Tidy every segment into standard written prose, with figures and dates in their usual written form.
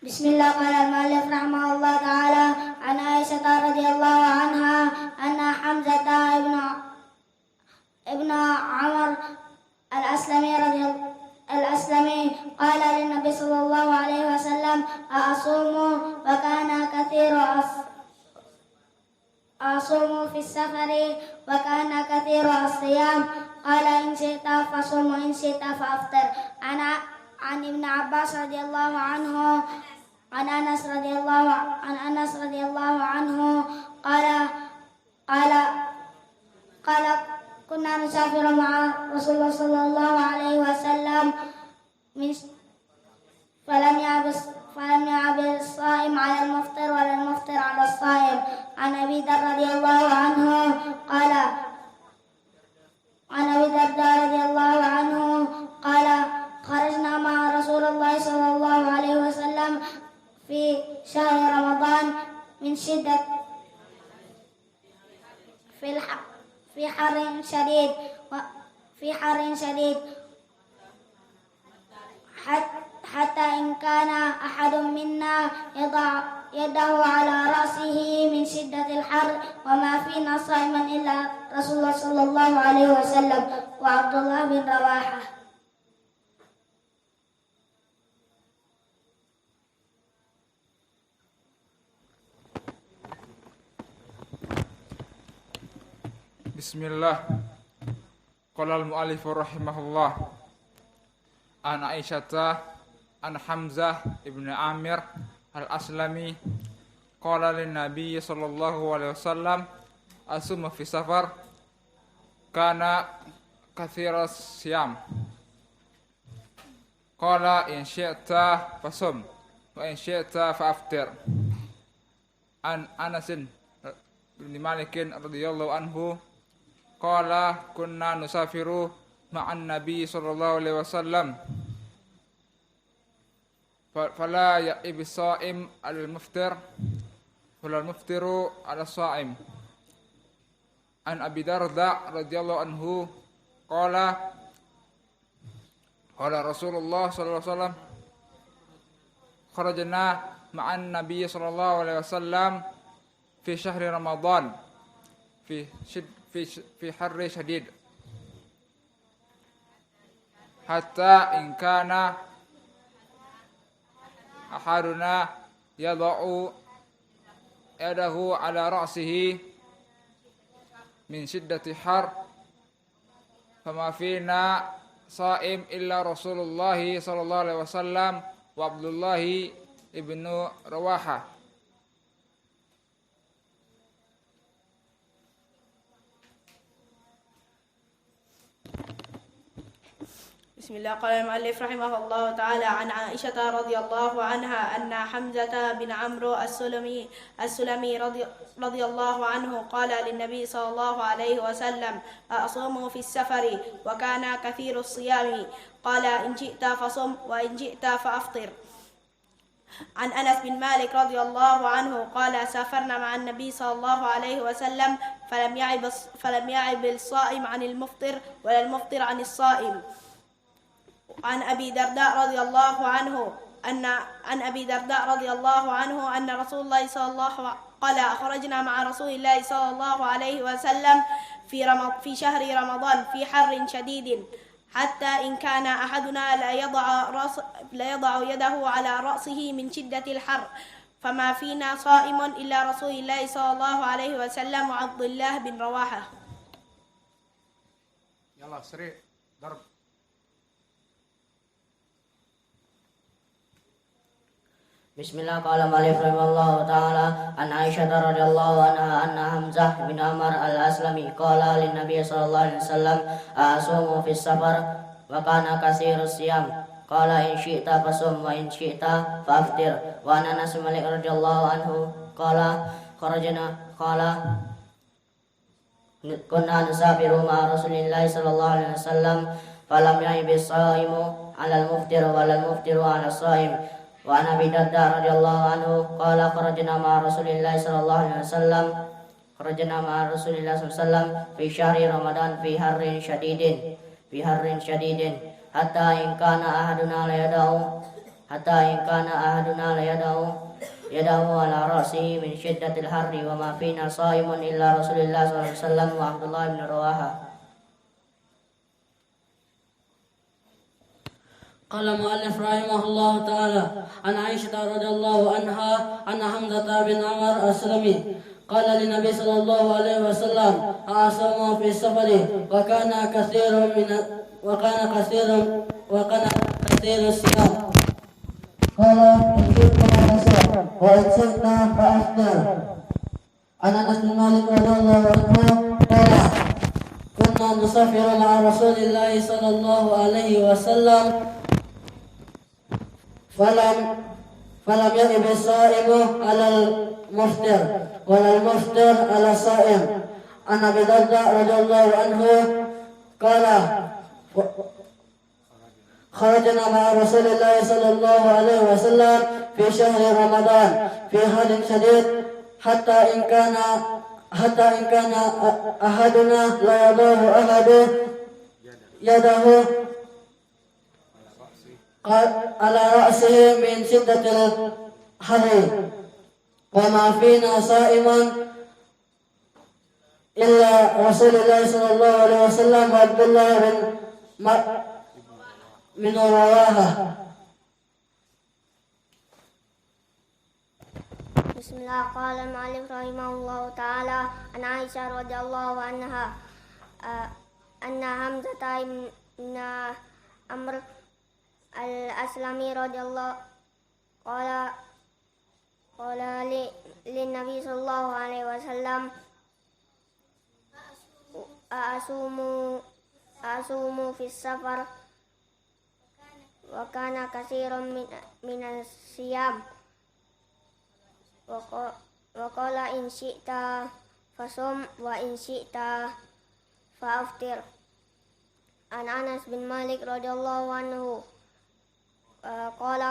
Bismillah qala al-mu'allif rahimahullah ta'ala an Aisyah radhiyallahu anha anna Hamzah ibn Amr al-Aslami qala lin-nabi sallallahu alaihi wasallam asumu wa kana kathiru asumu fi safari wa kana kathiru as-siyam qala in syi'ta fasum wa in syi'ta fa'aftir an Ibn Abbas radhiyallahu anhu an Anas radhiyallahu anhu qala kunna nusafiru ma'a Rasulullah sallallahu alaihi wasallam falam ya'bil as-sa'im 'ala al-muftir wa al-muftir 'ala as-sa'im an Abi Darda radhiyallahu anhu kharajna ma'a Rasulullah sallallahu alaihi wasallam fi syahri Ramadan min shiddat fi harin syadid hatta in kana ahadun minna yadahu ala ra'sihi min shiddatil har wa ma fina sa'iman illa Rasulullah sallallahu alaihi wasallam wa Abdullah bin Rawahah. Bismillah. Qala al-mu'allif rahimahullah an Aisyah an Hamzah ibn Amir al-Aslami qala lin-nabi sallallahu alaihi wasallam asum fi safar kana kathiras siyam qala in syi'ta fasum wa in syi'ta fa'aftir an Anas bin Malik radhiyallahu anhu qala kunna nusafiru ma'an nabi sallallahu alaihi wasallam fala ya'ib as-sa'im 'ala al-muftir wala al-muftiru 'ala as-sa'im an Abi Darda radhiyallahu anhu qala Rasulullah sallallahu alaihi wasallam kharajna ma'an nabi sallallahu alaihi wasallam fi syahri Ramadan fi harri syadid hatta in kana ahaduna yada'u yadahu ala ra'sihi min shiddati har fama fina sa'im illa Rasulullah sallallahu alaihi wasallam wa Abdullah ibnu Rawahah. بسم الله. قال المؤلف رحمه الله تعالى عن عائشة رضي الله عنها أن حمزة بن عمرو السلمي رضي الله عنه قال للنبي صلى الله عليه وسلم أصوم في السفر وكان كثير الصيام قال إن شئت فصم وإن شئت فأفطر. عن أنس بن مالك رضي الله عنه قال سافرنا مع النبي صلى الله عليه وسلم فلم يعب الصائم عن المفطر ولا المفطر عن الصائم. عن أبي درداء رضي الله عنه أن رسول الله صلى الله قال خرجنا مع رسول الله صلى الله عليه وسلم في شهر رمضان في حر شديد حتى إن كان أحدنا لا يضع يده على رأسه من شدة الحر فما فينا صائم إلا رسول الله صلى الله عليه وسلم وعبد الله بن رواحة. يلا سريع ضرب. Bismillah. Qala al-mu'allif rahimahullahu ta'ala an Aisyah radhiyallahu anha anna Hamzah bin Amr al-Aslami qala lin nabiy sallallahu alaihi wasallam asumu fi safar wa kana katsirus siyam qala in syi'ta fasum wa in syi'ta fa'aftir. Wa an Anas bin Malik radhiyallahu anhu qala kunna nusafiru ma'a Rasulillahi sallallahu alaihi wasallam falam ya'ibis sha'imu 'ala al-muftir wa al-muftiru 'ala as-sha'im. Wa Nabi Darda radhiyallahu anhu qala kharajna ma'a Rasulillah sallallahu alaihi wasallam fi syahri Ramadan fi harrin syadidin hatta in kana ahaduna la حتى إن كان أحدنا يده على رأسه من شدة الحر وما فينا صائم إلا رسول الله صلى الله عليه وسلم وعبد الله بن رواحة. قال المؤلف رحمه الله تعالى عن عائشة رضي الله عنها أن حمزة بن عمرو السلمي قال للنبي صلى الله عليه وسلم أصوم في السفر وكان كثير الصيام قال إن كنت فصوم وإن صمت فأفطر. عن أنس بن مالك رضي الله عنه قال كنا نسافر مع رسول الله صلى الله عليه وسلم فلم يئب الصائم على المفطر ولا المفطر على الصائم. عن أبي الدرداء رضي الله عنه قال خرجنا مع رسول الله صلى الله عليه وسلم في شهر رمضان في حر شديد حتى إن كان أحدنا لا يضع أحد يده على رأسه من شدة الحر وما فينا صائم إلا رسول الله صلى الله عليه وسلم وعبد الله من رواحة. بسم الله. قال المؤلف رحمه الله تعالى عن عائشة رضي الله عنها أن حمزة بن عمرو الأسلمي رضي الله قال للنبي صلى الله عليه وسلم أصوم في السفر وكان كثير من الصيام وقال إن شئت فصم وإن شئت فأفطر. عن أنس بن مالك رضي الله عنه قال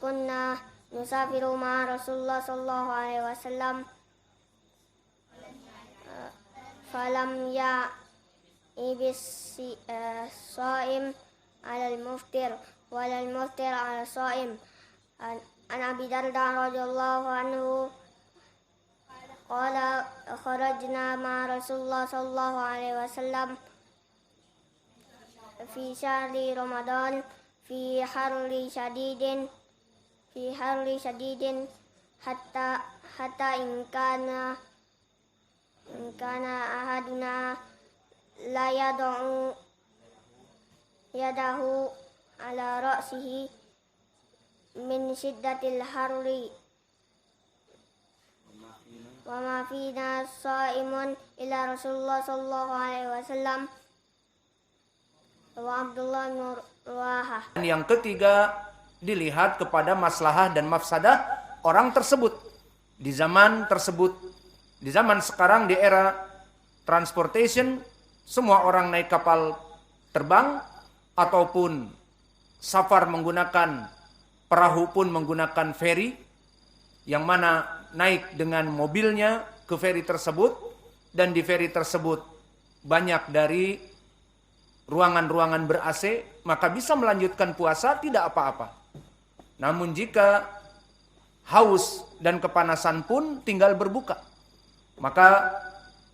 كنا نسافر مع رسول الله صلى الله عليه وسلم فلم يئب الصائم على المفطر ولا المفطر على الصائم. عن أبي الدرداء رضي الله عنه قال خرجنا مع رسول الله صلى الله عليه وسلم في شهر رمضان في حر شديد حتى إن كان أحدنا لا يضع يده على رأسه من شدة الحر وما فينا صائم إلا رسول الله صلى الله عليه وسلم wa Abdullah bin Rawaha. Yang ketiga, dilihat kepada maslahah dan mafsadah orang tersebut. Di zaman tersebut, di zaman sekarang di era transportation, semua orang naik kapal terbang ataupun safar menggunakan perahu pun menggunakan ferry, yang mana naik dengan mobilnya ke ferry tersebut, dan di ferry tersebut banyak dari ruangan-ruangan ber-AC, maka bisa melanjutkan puasa tidak apa-apa. Namun jika haus dan kepanasan pun tinggal berbuka. Maka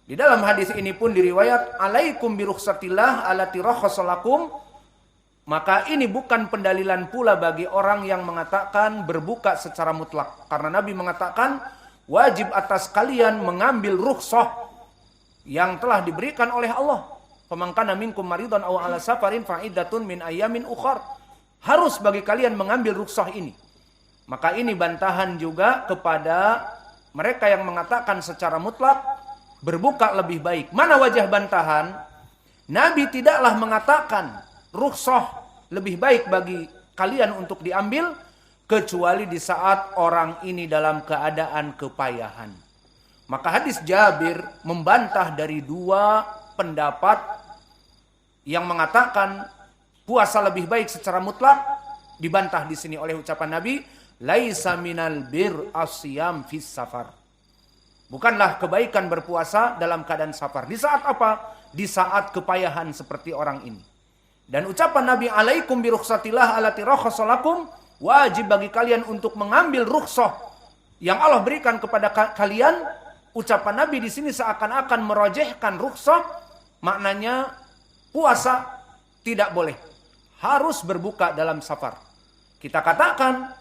di dalam hadis ini pun diriwayat alaikum birukhsatillah allati rakhasalakum. Maka ini bukan pendalilan pula bagi orang yang mengatakan berbuka secara mutlak. Karena Nabi mengatakan wajib atas kalian mengambil rukhsah yang telah diberikan oleh Allah. Pemangkana minkum maridun aw ala safarin fa'iddatun min ayamin ukhar. Harus bagi kalian mengambil rukhsah ini. Maka ini bantahan juga kepada mereka yang mengatakan secara mutlak berbuka lebih baik. Mana wajah bantahan? Nabi tidaklah mengatakan rukhsah lebih baik bagi kalian untuk diambil kecuali di saat orang ini dalam keadaan kepayahan. Maka hadis Jabir membantah dari dua pendapat yang mengatakan puasa lebih baik secara mutlak, dibantah di sini oleh ucapan Nabi, laisa minal bir asyam fis safar. Bukanlah kebaikan berpuasa dalam keadaan safar. Di saat apa? Di saat kepayahan seperti orang ini. Dan ucapan Nabi alaikum bi rukhsatillah allati rakhasalakum, wajib bagi kalian untuk mengambil rukhsah yang Allah berikan kepada kalian. Ucapan Nabi di sini seakan-akan merojehkan rukhsah, maknanya puasa tidak boleh, harus berbuka dalam safar. Kita katakan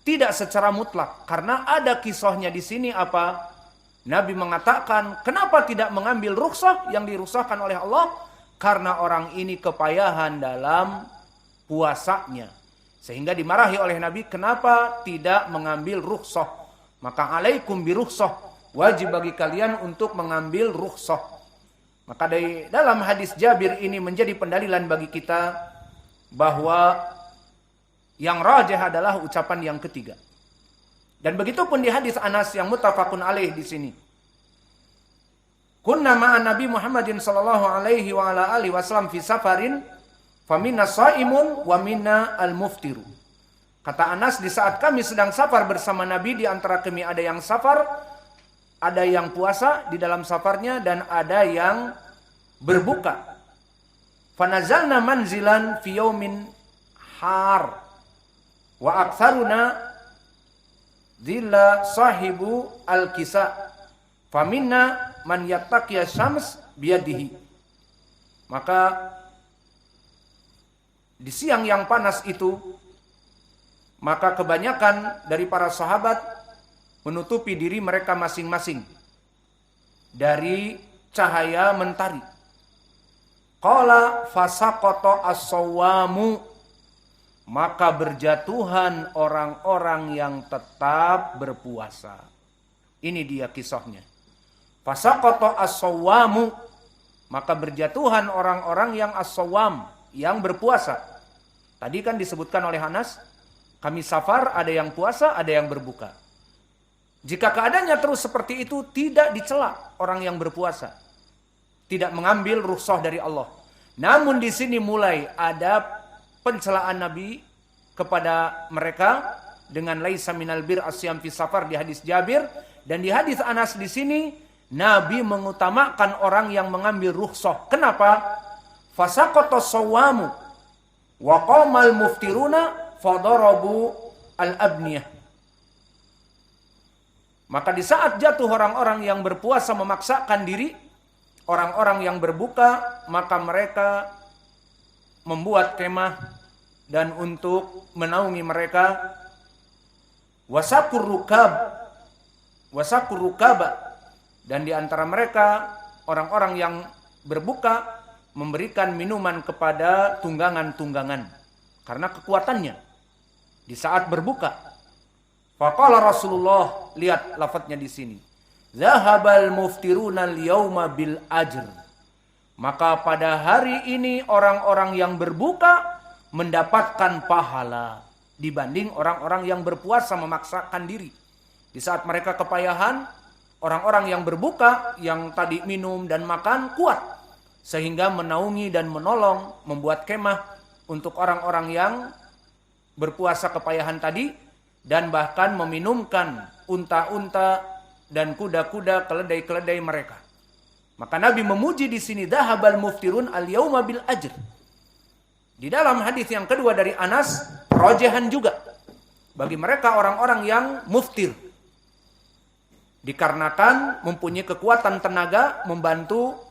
tidak secara mutlak karena ada kisahnya di sini apa? Nabi mengatakan, kenapa tidak mengambil rukhsah yang dirukhsahkan oleh Allah? Karena orang ini kepayahan dalam puasanya. Sehingga dimarahi oleh Nabi, kenapa tidak mengambil rukhsah? Maka alaikum bi rukhsah, wajib bagi kalian untuk mengambil rukhsah. Maka dari dalam hadis Jabir ini menjadi pendalilan bagi kita bahwa yang rajih adalah ucapan yang ketiga. Dan begitu pun di hadis Anas yang muttafaqun alaih di sini. Kunna ma'an Nabi Muhammadin sallallahu alaihi wa ala alihi wasallam fi safarin faminna shaimun wa minna al-muftiru. Kata Anas, di saat kami sedang safar bersama Nabi, di antara kami ada yang safar, ada yang puasa di dalam safarnya, dan ada yang berbuka. Fanazalna manzilan fi yaumin har wa aktsaruna dhilla sahibu al-kisa faminna man yattaqiya syams biyadihi. Maka di siang yang panas itu, maka kebanyakan dari para sahabat menutupi diri mereka masing-masing dari cahaya mentari. Qala fasaqata as-sawwamu, maka berjatuhan orang-orang yang tetap berpuasa. Ini dia kisahnya. Fasaqata as-sawwamu, maka berjatuhan orang-orang yang as-sawwam, yang berpuasa. Tadi kan disebutkan oleh Anas, kami safar, ada yang puasa, ada yang berbuka. Jika keadaannya terus seperti itu, tidak dicela orang yang berpuasa. Tidak mengambil rukhsah dari Allah. Namun di sini mulai ada pencelaan Nabi kepada mereka dengan laisa minal bir asyam fi safar di hadis Jabir, dan di hadis Anas di sini Nabi mengutamakan orang yang mengambil rukhsah. Kenapa? Fasaqata sawwamu wa qamal muftiruna fadarabu al-abniyah. Maka di saat jatuh orang-orang yang berpuasa memaksakan diri, orang-orang yang berbuka, maka mereka membuat kemah, dan untuk menaungi mereka wasakur rukaba, dan di antara mereka orang-orang yang berbuka memberikan minuman kepada tunggangan-tunggangan karena kekuatannya di saat berbuka. Faqala Rasulullah, lihat lafadznya di sini. Zahabal muftiruna al-yauma bil ajr. Maka pada hari ini orang-orang yang berbuka mendapatkan pahala dibanding orang-orang yang berpuasa memaksakan diri. Di saat mereka kepayahan, orang-orang yang berbuka, yang tadi minum dan makan kuat, sehingga menaungi dan menolong, membuat kemah untuk orang-orang yang berpuasa kepayahan tadi, dan bahkan meminumkan unta-unta dan kuda-kuda, keledai-keledai mereka. Maka Nabi memuji di sini, dhahabal muftirun al-yauma bil ajr. Di dalam hadis yang kedua dari Anas, rojehan juga bagi mereka orang-orang yang muftir, dikarenakan mempunyai kekuatan tenaga membantu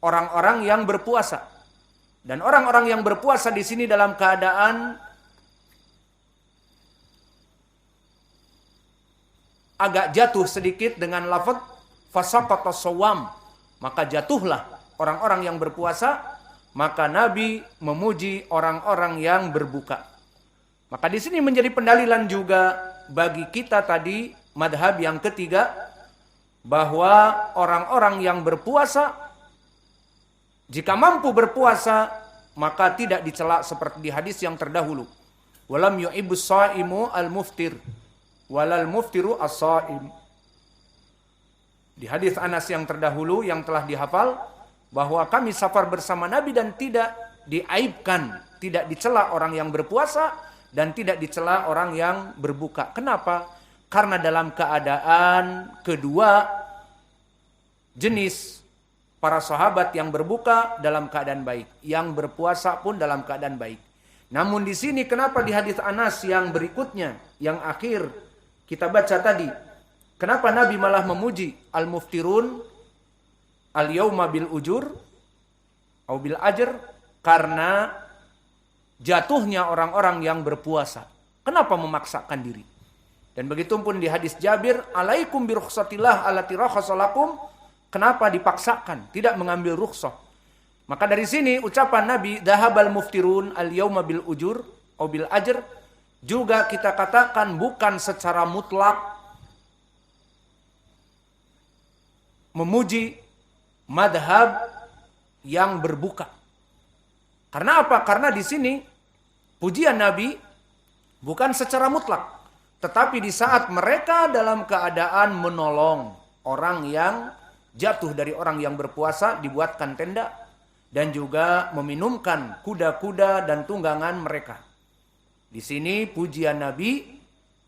orang-orang yang berpuasa. Dan orang-orang yang berpuasa di sini dalam keadaan agak jatuh sedikit dengan lafaz fasaqata sawam, maka jatuhlah orang-orang yang berpuasa, maka Nabi memuji orang-orang yang berbuka. Maka di sini menjadi pendalilan juga bagi kita tadi madhab yang ketiga, bahwa orang-orang yang berpuasa jika mampu berpuasa maka tidak dicela seperti di hadis yang terdahulu. Walam yu'ibbus shaimu al-muftir walal muftiru as-shaim. Di hadis Anas yang terdahulu yang telah dihafal, bahwa kami safar bersama Nabi dan tidak diaibkan, tidak dicela orang yang berpuasa dan tidak dicela orang yang berbuka. Kenapa? Karena dalam keadaan kedua jenis para sahabat yang berbuka dalam keadaan baik, yang berpuasa pun dalam keadaan baik. Namun di sini kenapa di hadis Anas yang berikutnya, yang akhir kita baca tadi, kenapa Nabi malah memuji al-muftirun al-yauma bil ujur atau bil ajr? Karena jatuhnya orang-orang yang berpuasa. Kenapa memaksakan diri? Dan begitu pun di hadis Jabir, alaikum bi rukhsatillah allati rakhasalakum. Kenapa dipaksakan, tidak mengambil rukhsah? Maka dari sini ucapan Nabi dhahabal muftirun al-yauma bil ujur atau bil ajr juga kita katakan bukan secara mutlak memuji madhab yang berbuka. Karena apa? Karena di sini pujian Nabi bukan secara mutlak, tetapi di saat mereka dalam keadaan menolong orang yang jatuh dari orang yang berpuasa, dibuatkan tenda dan juga meminumkan kuda-kuda dan tunggangan mereka. Di sini pujian Nabi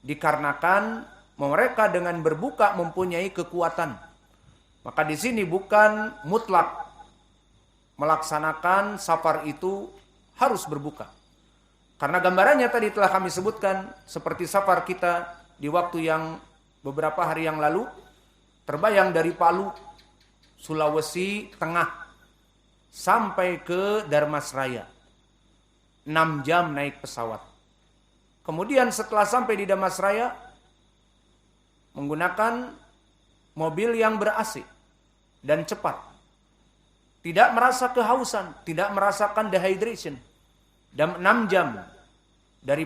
dikarenakan mereka dengan berbuka mempunyai kekuatan. Maka di sini bukan mutlak melaksanakan safar itu harus berbuka. Karena gambarannya tadi telah kami sebutkan seperti safar kita di waktu yang beberapa hari yang lalu, terbayang dari Palu, Sulawesi Tengah sampai ke Dharmasraya. 6 jam naik pesawat. Kemudian setelah sampai di Dharmasraya menggunakan mobil yang ber-AC dan cepat. Tidak merasa kehausan, tidak merasakan dehydration. Dan 6 jam dari